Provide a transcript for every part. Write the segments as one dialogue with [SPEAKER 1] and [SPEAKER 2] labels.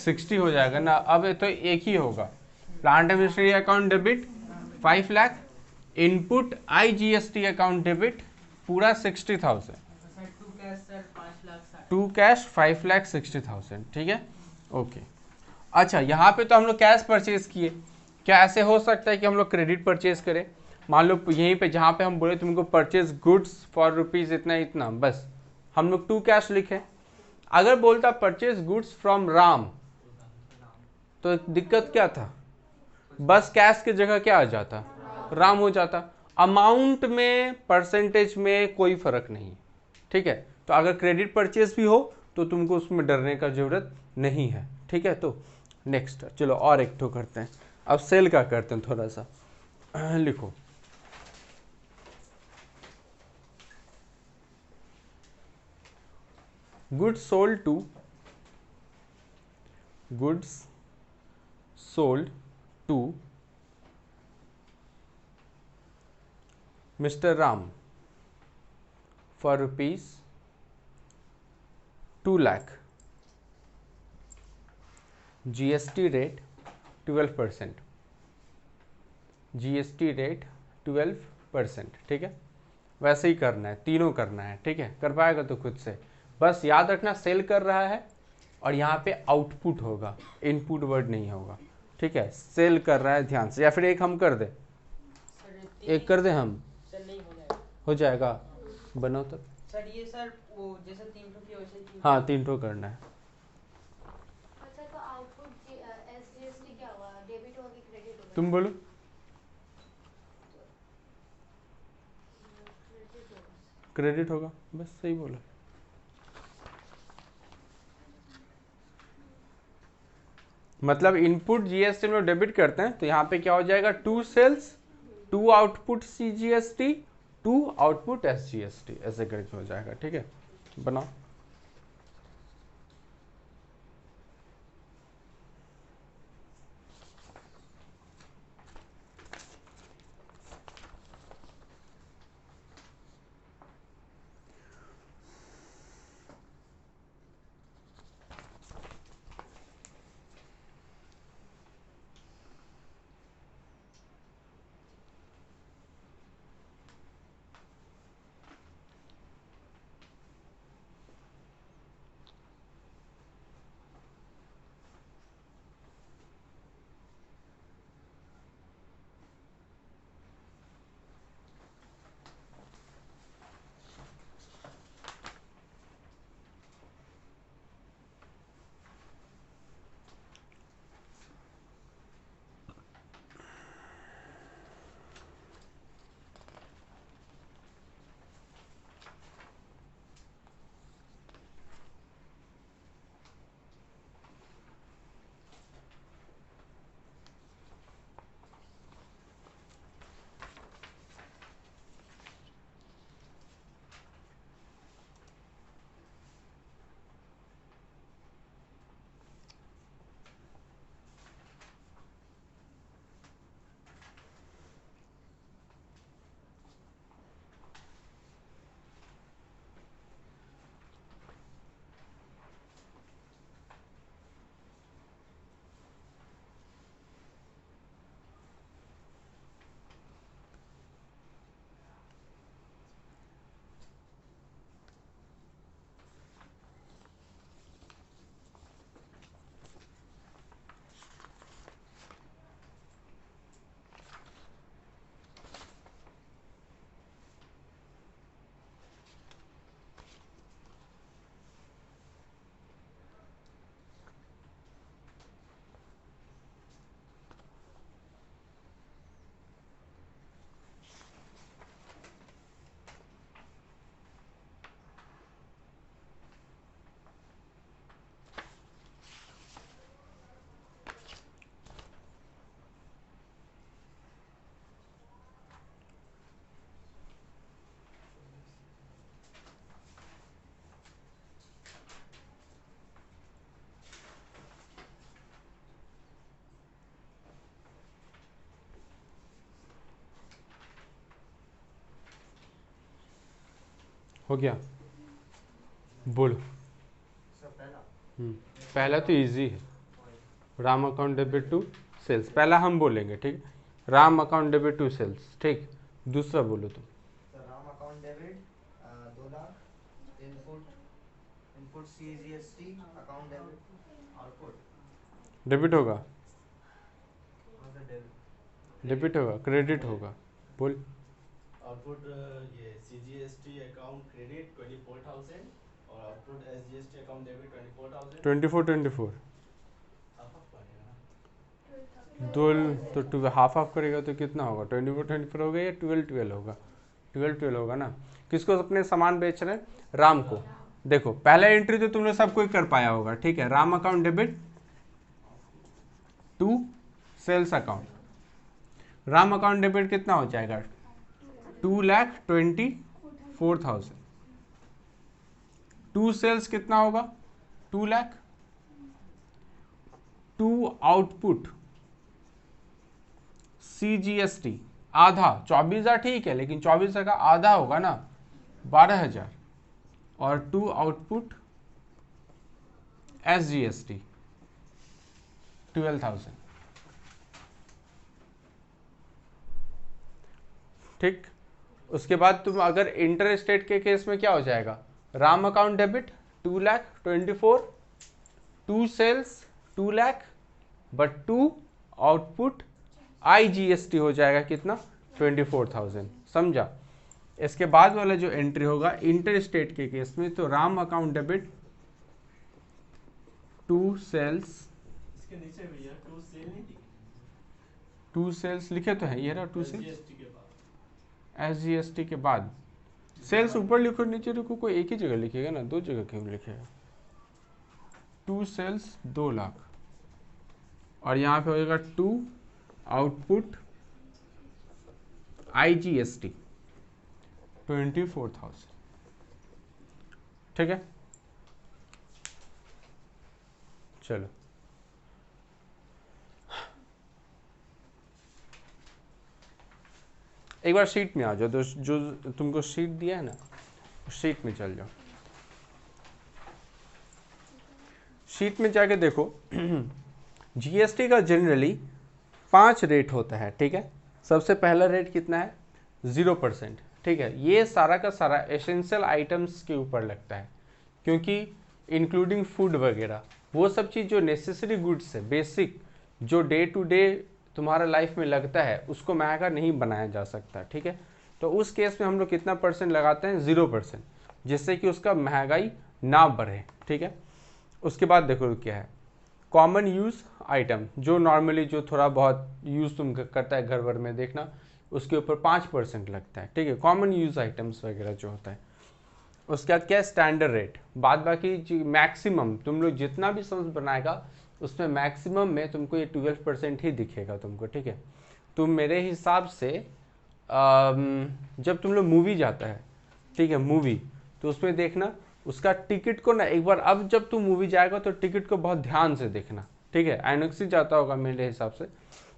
[SPEAKER 1] 60 हो जाएगा ना। अब तो एक ही होगा, plant and machinery account debit 5 lakh, input IGST account debit पूरा 60,000, टू कैश 5,60,000, ठीक है ओके। अच्छा यहाँ पे तो हम लोग कैश परचेज किए, क्या ऐसे हो सकता है कि हम लोग क्रेडिट परचेज करें? मान लो यहीं पे जहाँ पे हम बोले तुमको परचेज गुड्स फॉर रुपीज इतना इतना, बस हम लोग टू कैश लिखे। अगर बोलता परचेज गुड्स फ्रॉम राम तो दिक्कत क्या था, बस कैश की जगह क्या आ जाता, राम हो जाता। अमाउंट में परसेंटेज में कोई फर्क नहीं, ठीक है। तो अगर क्रेडिट परचेज भी हो तो तुमको उसमें डरने का जरूरत नहीं है, ठीक है। तो नेक्स्ट चलो और एक ठो करते हैं, अब सेल का करते हैं थोड़ा सा। लिखो goods sold to, goods sold to mister Ram for rupees 2 lakh, GST rate 12%, GST rate 12%, ठीक है। वैसे ही करना है, तीनों करना है, ठीक है। कर पाएगा तो खुद से, बस याद रखना सेल कर रहा है और यहाँ पे आउटपुट होगा, इनपुट वर्ड नहीं होगा, ठीक है। सेल कर रहा है ध्यान से, या फिर एक हम कर दे, एक कर दे हम,
[SPEAKER 2] सर नहीं हो जाएगा,
[SPEAKER 1] हो जाएगा, बनाओ तब।
[SPEAKER 2] सर ये सर वो जैसे 300 की वैसे ही
[SPEAKER 1] हाँ 3 ठो करना है।
[SPEAKER 3] अच्छा तो आउटपुट SGST क्या हुआ, डेबिट होगा कि क्रेडिट होगा?
[SPEAKER 1] तुम बोलो।
[SPEAKER 3] क्रेडिट होगा।
[SPEAKER 1] क्रेडिट होगा, बस सही बोला। मतलब इनपुट GST में डेबिट करते हैं तो यहाँ पे क्या हो जाएगा, to sales to output CGST to output SGST, ऐसे करके हो जाएगा, ठीक है। बनाओ। हो गया, बोलो।
[SPEAKER 4] सर पहला
[SPEAKER 1] पहला तो इजी है। Ram account debit to sales, पहला हम बोलेंगे, ठीक, Ram account debit to sales, ठीक। दूसरा बोलो तुम।
[SPEAKER 4] Ram account debit 2 lakh, input CGST account debit, output
[SPEAKER 1] debit होगा,
[SPEAKER 4] कौन सा डेबिट?
[SPEAKER 1] डेबिट होगा, क्रेडिट होगा, बोल।
[SPEAKER 5] आउटपुट ये CGST अकाउंट क्रेडिट 24,000 और output SGST account debit 24,000।
[SPEAKER 1] 24
[SPEAKER 5] half half पड़ेगा ना।
[SPEAKER 1] दो तो टू हाफ हाफ करेगा तो कितना होगा, 24 होगा या 12 होगा, 12 होगा ना। किसको अपने सामान बेच रहे हैं, राम को। देखो पहला एंट्री तो तुमने सब कोई कर पाया होगा, ठीक है, Ram account debit to sales account, Ram account debit कितना हो जाएगा, 2,24,000, टू सेल्स कितना होगा, 2 लाख, टू आउटपुट CGST आधा, 24,000 ठीक है, लेकिन 24,000 का आधा होगा ना, 12,000, और टू आउटपुट SGST 12,000, ठीक। उसके बाद तुम अगर इंटर स्टेट के केस में क्या हो जाएगा, Ram account debit 2,24,000, to sales 2 lakh, but to output IGST हो जाएगा कितना, 24,000, समझा। इसके बाद वाला जो एंट्री होगा इंटर स्टेट के केस में, तो Ram account debit to sales,
[SPEAKER 5] इसके नीचे भैया टू सेल नहीं दिखे,
[SPEAKER 1] टू सेल्स लिखे तो है, ये रहा टू सेल्स,
[SPEAKER 5] SGST के बाद।
[SPEAKER 1] SGST के बाद सेल्स ऊपर लिखो नीचे लिखो, कोई एक ही जगह लिखेगा ना, दो जगह क्यों लिखेगा, टू सेल्स 2 लाख, और यहाँ पे हो जाएगा टू आउटपुट IGST 24,000, ठीक है। चलो एक बार शीट में आ जाओ, जो तुमको शीट दिया है ना, शीट में चल जाओ, शीट में जाके देखो। GST का जनरली 5 रेट होता है, ठीक है। सबसे पहला रेट कितना है, 0%, ठीक है। ये सारा का सारा एसेंशियल आइटम्स के ऊपर लगता है, क्योंकि इंक्लूडिंग फूड वगैरह, वो सब चीज़ जो नेसेसरी गुड्स है, बेसिक जो डे टू डे तुम्हारा लाइफ में लगता है, उसको महंगा नहीं बनाया जा सकता, ठीक है। तो उस केस में हम लोग कितना परसेंट लगाते हैं, 0%, जिससे कि उसका महंगाई ना बढ़े, ठीक है। उसके बाद देखो क्या है, कॉमन यूज़ आइटम, जो नॉर्मली जो थोड़ा बहुत यूज़ तुम करता है घर भर में, देखना उसके ऊपर 5% लगता है, ठीक है, कॉमन यूज़ आइटम्स वगैरह जो होता है। उसके बाद क्या है, स्टैंडर्ड रेट, बाद बाकी मैक्सिमम तुम लोग जितना भी सम्स बनाएगा उसमें मैक्सिमम में तुमको ये 12% ही दिखेगा तुमको, ठीक है। तुम मेरे हिसाब से जब तुम लोग मूवी जाता है, ठीक है, मूवी, तो उसमें देखना उसका टिकट को ना एक बार, अब जब तुम मूवी जाएगा तो टिकट को बहुत ध्यान से देखना, ठीक है। आइनॉक्स ही जाता होगा मेरे हिसाब से,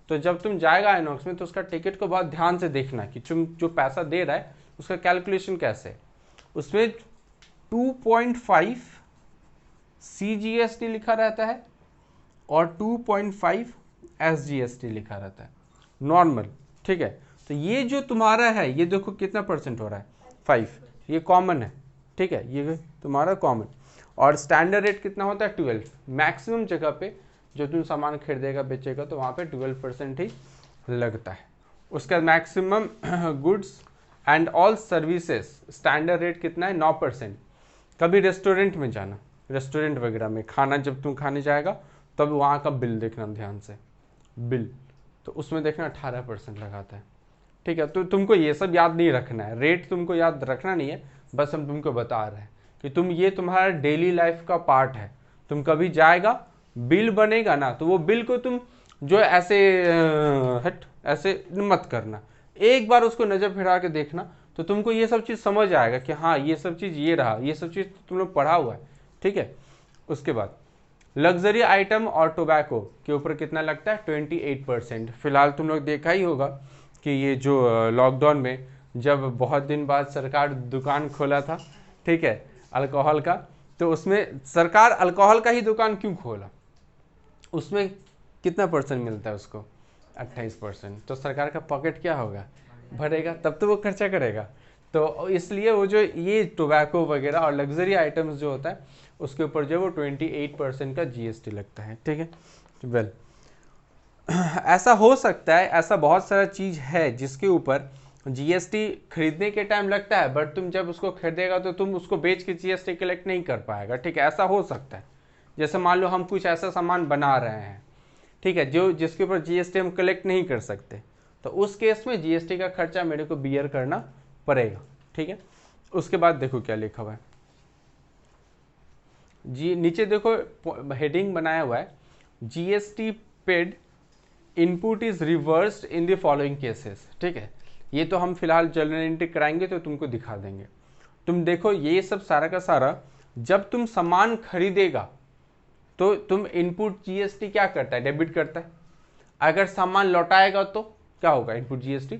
[SPEAKER 1] तो जब तुम जाएगा आइनॉक्स में तो उसका टिकट को बहुत ध्यान से देखना कि तुम जो पैसा दे रहा है उसका कैलकुलेशन कैसे है। उसमें 2.5 CGST लिखा रहता है और 2.5 SGST लिखा रहता है नॉर्मल, ठीक है। तो ये जो तुम्हारा है, ये देखो कितना परसेंट हो रहा है, 5, ये कॉमन है, ठीक है, ये तुम्हारा कॉमन। और स्टैंडर्ड रेट कितना होता है, 12। मैक्सिमम जगह पे जो तुम सामान खरीदेगा बेचेगा तो वहाँ पे 12% ही लगता है। उसका maximum goods and all services standard rate कितना है, 9%। कभी रेस्टोरेंट में जाना, रेस्टोरेंट वगैरह में खाना जब तुम खाने जाएगा तब वहाँ का बिल देखना ध्यान से, बिल तो उसमें देखना 18% लगाता है, ठीक है। तो तुमको ये सब याद नहीं रखना है, रेट तुमको याद रखना नहीं है, बस हम तुमको बता रहे हैं कि तुम ये तुम्हारा डेली लाइफ का पार्ट है। तुम कभी जाएगा बिल बनेगा ना, तो वो बिल को तुम जो ऐसे हट ऐसे मत करना, एक बार उसको नज़र फिरा के देखना, तो तुमको ये सब चीज़ समझ आएगा कि हाँ ये सब चीज़ ये रहा, ये सब चीज़ तुम लोग पढ़ा हुआ है, ठीक है। उसके बाद लग्जरी आइटम और टोबैको के ऊपर कितना लगता है, 28%। फिलहाल तुम लोग देखा ही होगा कि ये जो लॉकडाउन में जब बहुत दिन बाद सरकार दुकान खोला था, ठीक है, अल्कोहल का, तो उसमें सरकार अल्कोहल का ही दुकान क्यों खोला, उसमें कितना परसेंट मिलता है उसको, 28%। तो सरकार का पॉकेट क्या होगा, भरेगा, तब तो वो खर्चा करेगा। तो इसलिए वो जो ये टोबैको वगैरह और लग्जरी आइटम्स जो होता है उसके ऊपर जो वो 28% का जीएसटी लगता है, ठीक है। वेल ऐसा हो सकता है, ऐसा बहुत सारा चीज़ है जिसके ऊपर जीएसटी खरीदने के टाइम लगता है, बट तुम जब उसको खरीदेगा तो तुम उसको बेच के जीएसटी कलेक्ट नहीं कर पाएगा, ठीक है, ऐसा हो सकता है। जैसे मान लो हम कुछ ऐसा सामान बना रहे हैं, ठीक है, जो जिसके ऊपर जीएसटी हम कलेक्ट नहीं कर सकते, तो उस केस में जीएसटी का खर्चा मेरे को बियर करना पड़ेगा, ठीक है। उसके बाद देखो क्या लिखा हुआ है जी, नीचे देखो हेडिंग बनाया हुआ है, GST paid input is reversed in the following cases, ठीक है। ये तो हम फिलहाल जर्नल एंट्री कराएंगे तो तुमको दिखा देंगे। तुम देखो ये सब सारा का सारा जब तुम सामान खरीदेगा तो तुम इनपुट जीएसटी क्या करता है, डेबिट करता है। अगर सामान लौटाएगा तो क्या होगा, इनपुट जीएसटी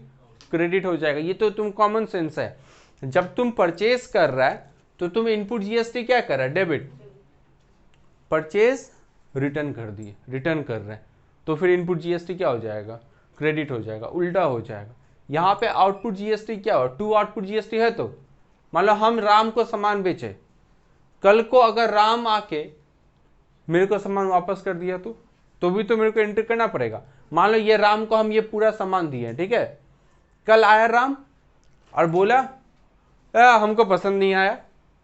[SPEAKER 1] क्रेडिट हो जाएगा। ये तो तुम कॉमन सेंस है। जब तुम परचेज कर रहा है तो तुम इनपुट जीएसटी क्या कर रहा है, डेबिट। परचेज रिटर्न कर दिए, रिटर्न कर रहे हैं, तो फिर इनपुट जीएसटी क्या हो जाएगा, क्रेडिट हो जाएगा, उल्टा हो जाएगा। यहाँ पे आउटपुट जीएसटी क्या हो, टू आउटपुट जीएसटी है। तो मान लो हम राम को सामान बेचे, कल को अगर राम आके मेरे को सामान वापस कर दिया तो भी तो मेरे को एंट्री करना पड़ेगा। मान लो ये राम को हम ये पूरा सामान दिए, ठीक है, कल आया राम और बोला हमको पसंद नहीं आया,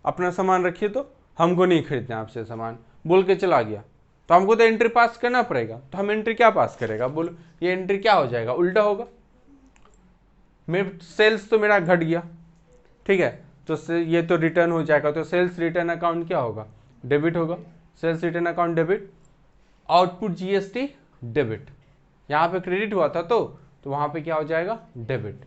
[SPEAKER 1] अपना सामान रखिए, तो हमको नहीं खरीदना आपसे सामान, बोल के चला गया, तो हमको तो एंट्री पास करना पड़ेगा। तो हम एंट्री क्या पास करेगा, बोलो, ये एंट्री क्या हो जाएगा, उल्टा होगा। मेरे सेल्स तो मेरा घट गया, ठीक है, तो ये तो रिटर्न हो जाएगा, तो सेल्स रिटर्न अकाउंट क्या होगा, डेबिट होगा। Sales return account debit, output GST debit. यहाँ पे क्रेडिट हुआ था तो वहाँ पे क्या हो जाएगा, डेबिट।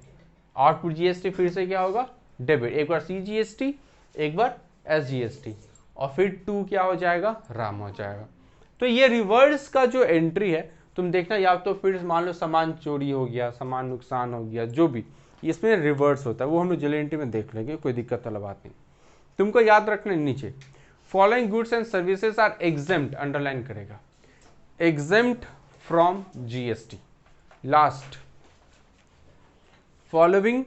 [SPEAKER 1] आउटपुट जीएसटी फिर से क्या होगा, डेबिट। एक बार सीजीएसटी, एक बार एसजीएसटी, और फिर 2 क्या हो जाएगा, राम हो जाएगा। तो ये रिवर्स का जो एंट्री है तुम देखना, या तो फिर मान लो सामान चोरी हो गया, सामान नुकसान हो गया, जो भी इसमें रिवर्स होता है वो हम लोग जनरल एंट्री में देख लेंगे, कोई दिक्कत वाला बात नहीं। तुमको याद रखना नीचे following goods and services are exempt, underline करेगा, exempt from GST. Last, following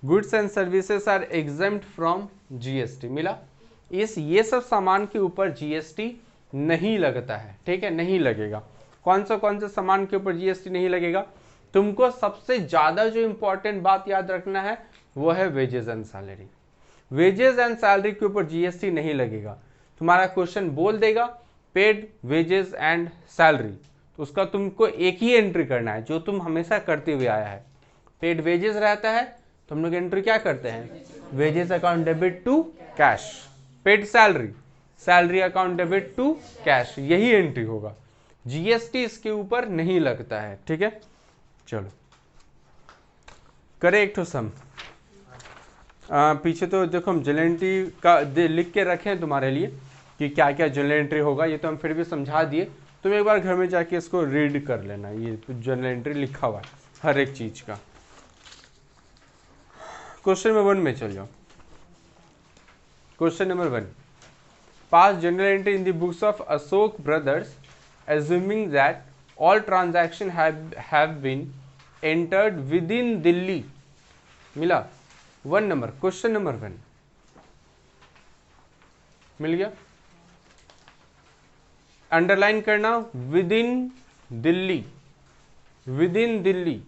[SPEAKER 1] goods and services are exempt from GST. मिला, ये सब सामान के ऊपर जीएसटी नहीं लगता है, ठीक है, नहीं लगेगा। कौन से सामान के ऊपर जीएसटी नहीं लगेगा, तुमको सबसे ज्यादा जो इंपॉर्टेंट बात याद रखना है वो है wages and salary. Wages and salary के ऊपर जीएसटी नहीं लगेगा। तुम्हारा क्वेश्चन बोल देगा पेड वेजेस एंड सैलरी, तो उसका तुमको एक ही एंट्री करना है जो तुम हमेशा करते हुए आया है। पेड वेजेस रहता है तो हम लोग एंट्री क्या करते हैं, wages account debit to cash. Paid salary, salary account debit to cash, यही एंट्री होगा। जीएसटी इसके ऊपर नहीं लगता है, ठीक है। चलो करें एक ठो सम। पीछे तो देखो हम जनरल एंट्री का लिख के रखे हैं तुम्हारे लिए कि क्या क्या जनरल एंट्री होगा, ये तो हम फिर भी समझा दिए। तुम एक बार घर में जाके इसको रीड कर लेना, ये जनरल एंट्री लिखा हुआ है हर एक चीज का। क्वेश्चन नंबर 1 में चल जाओ। Question number 1, pass general entry in the books of Ashok brothers assuming that all transaction have been entered within Delhi। मिला 1 नंबर, क्वेश्चन नंबर 1 मिल गया। अंडरलाइन करना, with in Delhi, with in Delhi.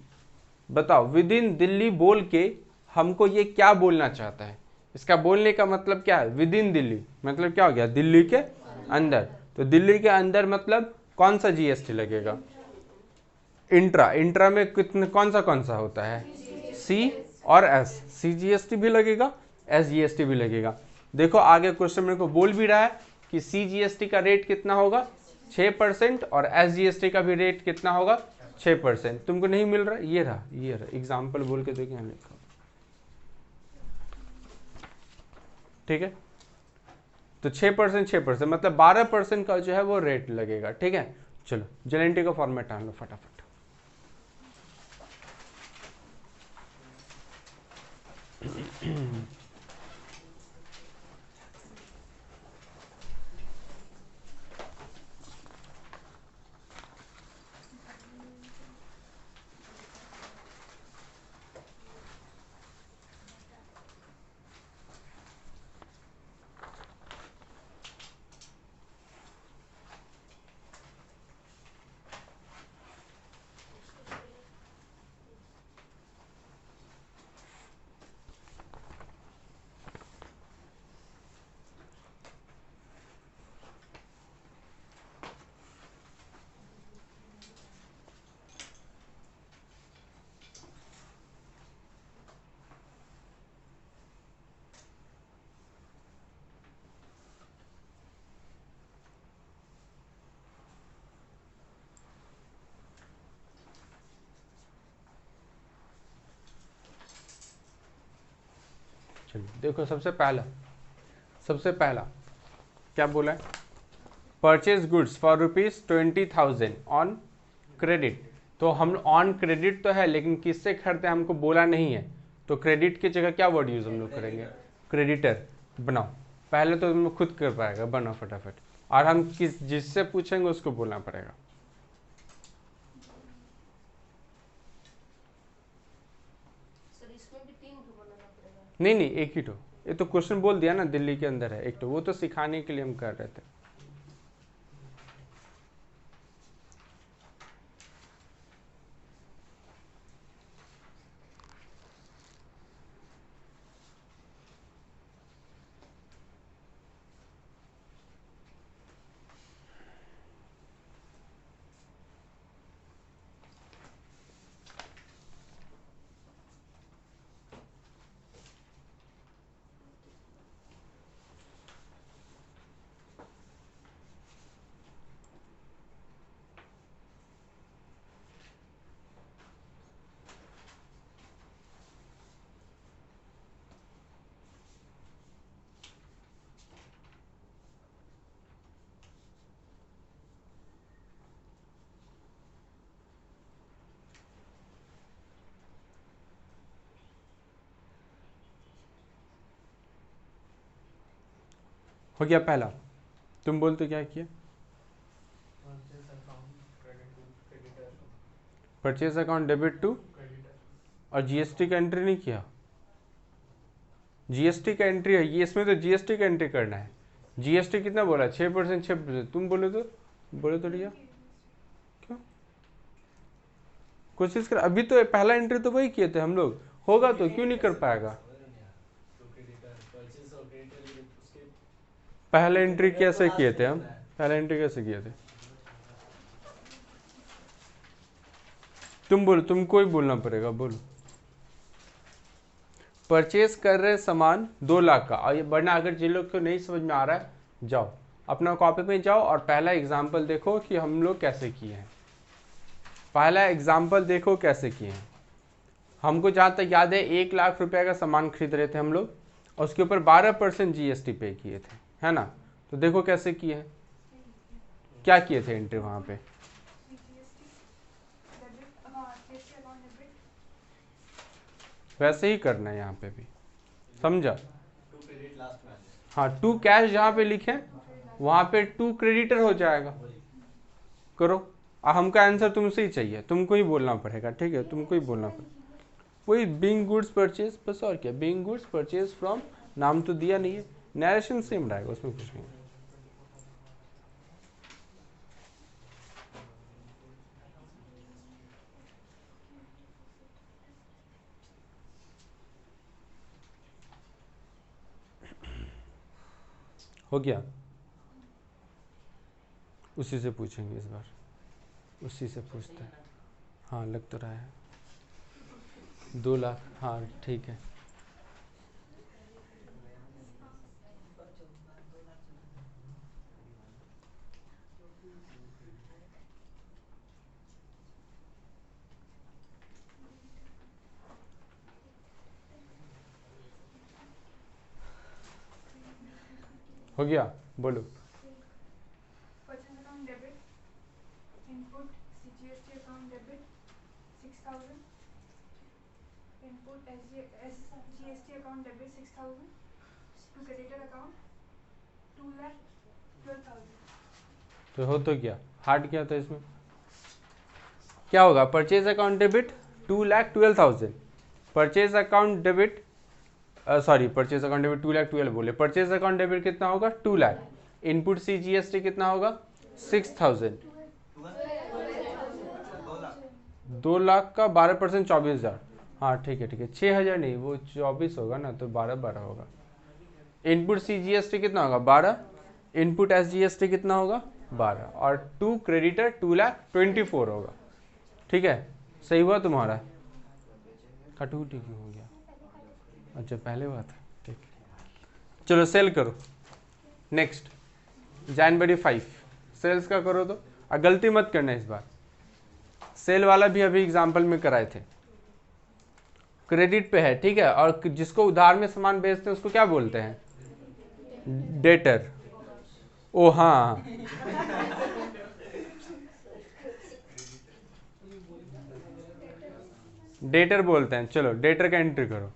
[SPEAKER 1] बताओ विद इन दिल्ली बोल के हमको ये क्या बोलना चाहता है, इसका बोलने का मतलब क्या है, विद इन दिल्ली मतलब क्या हो गया, दिल्ली के अंदर। तो दिल्ली के अंदर मतलब कौन सा जीएसटी लगेगा, इंट्रा। इंट्रा में कितने कौन सा होता है, सी और एस। सी जीएसटी भी लगेगा, एस जीएसटी भी लगेगा। देखो आगे क्वेश्चन मेरे को बोल भी रहा है कि सी जीएसटी का रेट कितना होगा 6% और एस जीएसटी का भी रेट कितना होगा 6%। तुमको नहीं मिल रहा, ये रहा एग्जाम्पल बोल के देखिए लिखा, ठीक है। तो 6% मतलब 12% का जो है वो रेट लगेगा, ठीक है। चलो जनरल एंट्री का फॉर्मेट आन लो फटाफट। चलिए देखो, सबसे पहला क्या बोला है, purchase goods for ₹20,000 on credit. तो हम ऑन क्रेडिट तो है, लेकिन किससे खरीदते हैं हमको बोला नहीं है, तो क्रेडिट की जगह क्या वर्ड यूज हम लोग करेंगे, क्रेडिटर। बनाओ, पहले तो तुम खुद कर पाएगा, बनाओ फटाफट, और हम जिससे पूछेंगे उसको बोलना पड़ेगा।
[SPEAKER 3] सर इसमें भी 3 तो बनाना पड़ेगा।
[SPEAKER 1] नहीं एक ही तो, ये तो क्वेश्चन बोल दिया ना, दिल्ली के अंदर है एक तो, वो तो सिखाने के लिए हम कर रहे थे। हो गया पहला, तुम बोलते क्या किया, परचेज अकाउंट डेबिट टू, और जीएसटी का एंट्री नहीं किया, जीएसटी का एंट्री है ये, इसमें तो जीएसटी का एंट्री करना है। जीएसटी कितना बोला, 6%, 6%, तुम बोले तो लिया क्यों, कोशिश कर, अभी तो पहला एंट्री तो वही किए थे हम लोग, होगा तो क्यों नहीं कर पाएगा, पहला एंट्री कैसे किए थे हम, पहला एंट्री कैसे किए थे, तुम बोलो, तुमको ही बोलना पड़ेगा, बोलो। परचेज कर रहे सामान 2 लाख का, और ये बढ़ना, अगर जिन लोग को नहीं समझ में आ रहा है, जाओ अपना कॉपी में जाओ और पहला एग्जाम्पल देखो कि हम लोग कैसे किए हैं, पहला एग्जाम्पल देखो कैसे किए हैं। हमको जहाँ तक याद है 1 लाख रुपए का सामान खरीद रहे थे हम लोग, और उसके ऊपर 12% जीएसटी पे किए थे, है ना, तो देखो कैसे किए हैं, क्या किए थे एंट्री वहाँ पे, वैसे ही करना है यहाँ पे भी, समझा,
[SPEAKER 5] टू क्रेडिट लास्ट में आ जाए।
[SPEAKER 1] हाँ, टू कैश जहाँ पे लिखे वहाँ पे टू क्रेडिटर हो जाएगा, करो। हमका आंसर तुमसे ही चाहिए, तुमको ही बोलना पड़ेगा, ठीक है, तुमको ही बोलना पड़ेगा, वही बीइंग गुड्स परचेज, बस और क्या, बीइंग गुड्स परचेज फ्रॉम, नाम तो दिया नहीं है, नरेशन सेम रहेगा, उसमें कुछ नहीं। हो गया, उसी से पूछेंगे इस बार, उसी से पूछते हैं, हाँ लग तो रहा है 2 लाख, हाँ ठीक है। हो गया, बोलो।
[SPEAKER 6] Purchase account debit, input CGST account debit 6,000, input GST account debit 6,000, to creditor account 2,12,000.
[SPEAKER 1] तो हो तो क्या, हार्ड क्या था इसमें, क्या होगा, purchase account debit 2,12,000, purchase account debit, sorry purchase account debit 2,12,000 बोले, परचेज अकाउंट डेबिट कितना होगा 2 लाख, इनपुट सी जीएसटी कितना होगा 6,000, 2 लाख का 12% 24,000, हाँ ठीक है 6,000 नहीं, वो 24 होगा ना, तो 12 होगा। इनपुट सी जीएसटी कितना होगा 12, इनपुट एस जीएसटी कितना होगा 12, और टू क्रेडिटर 2,24,000 होगा, ठीक है, सही हुआ तुम्हारा, कटू ठीक हो गया, अच्छा पहले बात है, ठीक, चलो सेल करो। नेक्स्ट जनवरी 5 सेल्स का करो, तो गलती मत करना इस बार, सेल वाला भी अभी एग्जाम्पल में कराए थे, क्रेडिट पे है, ठीक है। और जिसको उधार में सामान बेचते हैं उसको क्या बोलते हैं? डेटर। ओ हाँ, डेटर बोलते हैं। चलो डेटर का एंट्री करो।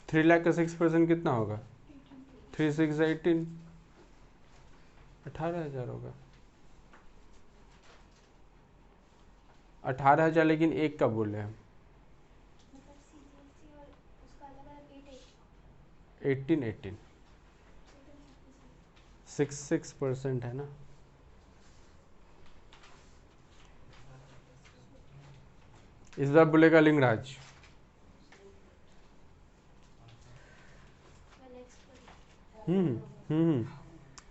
[SPEAKER 1] थ्री लाख का 6% कितना होगा? 3 6 18, 18,000 होगा। 18,000, लेकिन एक का बोले हम।
[SPEAKER 3] मतलब CGST और उसका अलग अलग
[SPEAKER 1] 18 18 6% है ना। इस बार बोलेगा लिंगराज।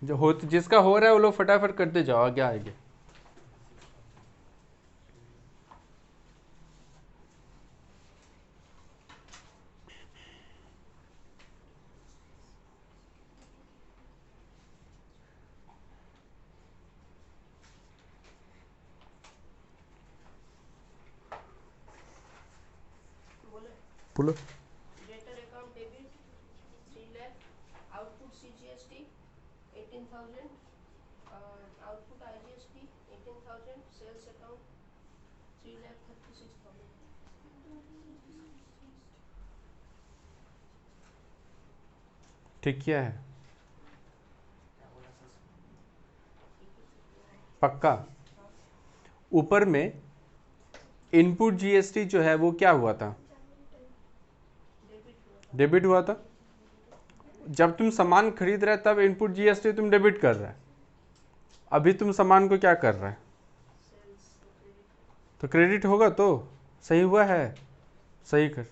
[SPEAKER 1] जो हो, जिसका हो रहा है वो लोग फटाफट करते जाओ, आगे आएंगे। बोलो।
[SPEAKER 7] Debtor account debit 3 lakh, output CGST 18,000, output IGST 18,000, sales account 3,36,000.
[SPEAKER 1] ठीक किया है? पक्का? ऊपर में इनपुट जीएसटी जो है वो क्या हुआ था? डेबिट हुआ था। जब तुम सामान खरीद रहे तब इनपुट जीएसटी तुम डेबिट कर रहे है। अभी तुम सामान को क्या कर रहे हैं? तो क्रेडिट होगा। तो सही हुआ है, सही कर।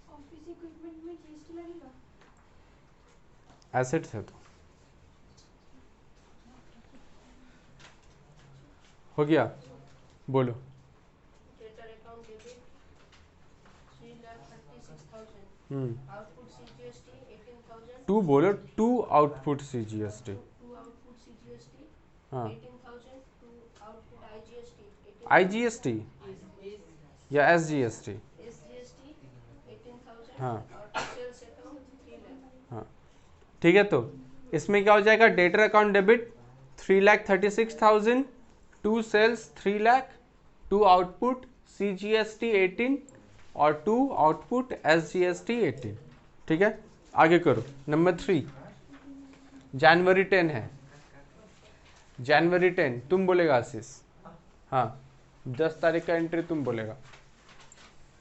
[SPEAKER 6] ऑफिस इक्विपमेंट में जीएसटी लगेगा?
[SPEAKER 1] एसेट्स है तो हो गया। बोलो।
[SPEAKER 7] Debtor account debit 3,36,000,
[SPEAKER 1] hmm,
[SPEAKER 7] output CGST 18,000,
[SPEAKER 1] to बोलो। To output C GST.
[SPEAKER 7] to output CGST
[SPEAKER 1] हाँ,
[SPEAKER 7] 18,000, to output IGST 18,000,
[SPEAKER 1] आईजीएसटी या एसजीएसटी?
[SPEAKER 7] SGST 18,000,
[SPEAKER 1] हाँ
[SPEAKER 7] और to sales account 3 lakh.
[SPEAKER 1] हाँ, ठीक है। तो इसमें क्या हो जाएगा? Debtor account debit 3,36,000, to sales 3 lakh, to output CGST 18 और टू आउटपुट एसजीएसटी 18। ठीक है, आगे करो। नंबर 3 जनवरी 10 है। जनवरी 10 तुम बोलेगा आशीष। हाँ, 10 तारीख का एंट्री तुम बोलेगा।